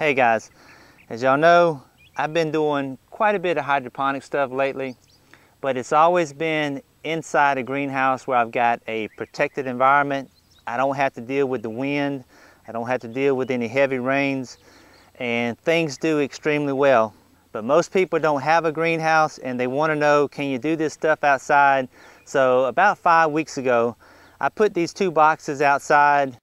Hey guys, as y'all know, I've been doing quite a bit of hydroponic stuff lately, but it's always been inside a greenhouse where I've got a protected environment. I don't have to deal with the wind, I don't have to deal with any heavy rains, and things do extremely well. But most people don't have a greenhouse and they want to know, can you do this stuff outside? So about 5 weeks ago, I put these 2 boxes outside.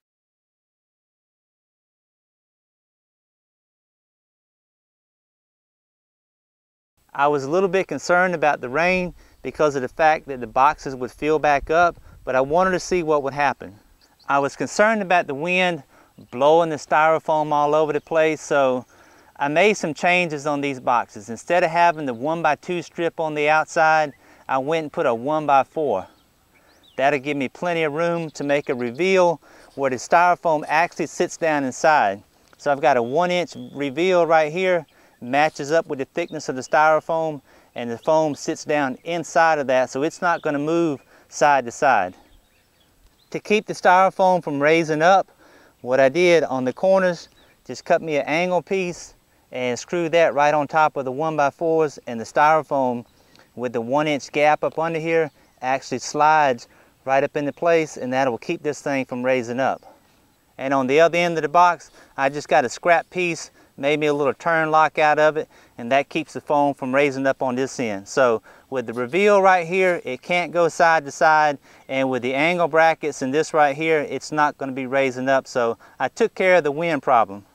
I was a little bit concerned about the rain because of the fact that the boxes would fill back up, but I wanted to see what would happen. I was concerned about the wind blowing the styrofoam all over the place, so I made some changes on these boxes. Instead of having the 1x2 strip on the outside, I went and put a 1x4. That'll give me plenty of room to make a reveal where the styrofoam actually sits down inside. So I've got a 1-inch reveal right here, matches up with the thickness of the styrofoam, and the foam sits down inside of that, so it's not going to move side to side. To keep the styrofoam from raising up, what I did on the corners, just cut me an angle piece and screw that right on top of the 1x4s, and the styrofoam with the 1-inch gap up under here actually slides right up into place, and that will keep this thing from raising up. And on the other end of the box, I just got a scrap piece, made me a little turn lock out of it, and that keeps the foam from raising up on this end. So with the reveal right here, it can't go side to side, and with the angle brackets and this right here, it's not going to be raising up. So I took care of the wind problem.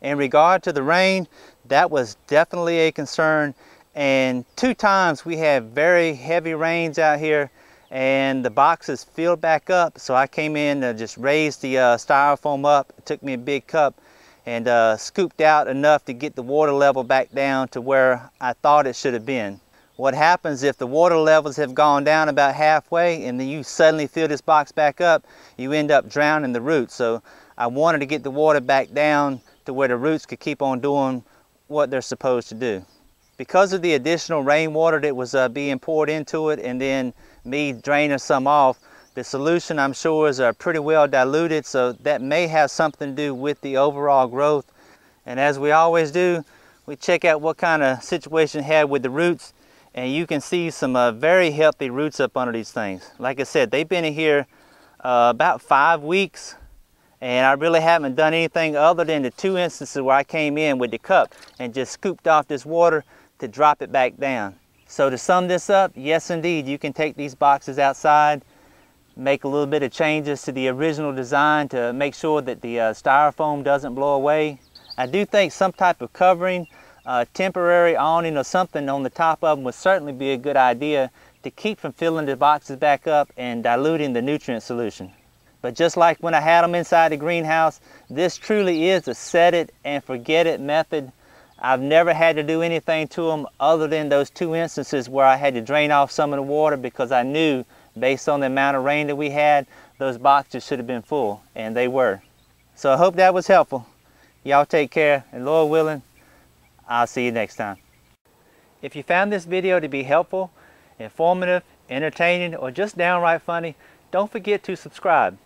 In regard to the rain, that was definitely a concern, and 2 times we had very heavy rains out here and the boxes filled back up. So I came in to just raise the styrofoam up. It took me a big cup and scooped out enough to get the water level back down to where I thought it should have been. What happens if the water levels have gone down about halfway and then you suddenly fill this box back up, you end up drowning the roots. So I wanted to get the water back down to where the roots could keep on doing what they're supposed to do. Because of the additional rainwater that was being poured into it and then me draining some off, the solution, I'm sure, is pretty well diluted, so that may have something to do with the overall growth. And as we always do, we check out what kind of situation it had with the roots, and you can see some very healthy roots up under these things. Like I said, they've been in here about 5 weeks, and I really haven't done anything other than the 2 instances where I came in with the cup and just scooped off this water to drop it back down. So to sum this up, yes indeed, you can take these boxes outside, make a little bit of changes to the original design to make sure that the styrofoam doesn't blow away. I do think some type of covering, temporary awning or something on the top of them would certainly be a good idea to keep from filling the boxes back up and diluting the nutrient solution. But just like when I had them inside the greenhouse, this truly is a set it and forget it method. I've never had to do anything to them other than those 2 instances where I had to drain off some of the water because I knew, based on the amount of rain that we had, those boxes should have been full, and they were. So I hope that was helpful. Y'all take care, and Lord willing, I'll see you next time. If you found this video to be helpful, informative, entertaining, or just downright funny, don't forget to subscribe.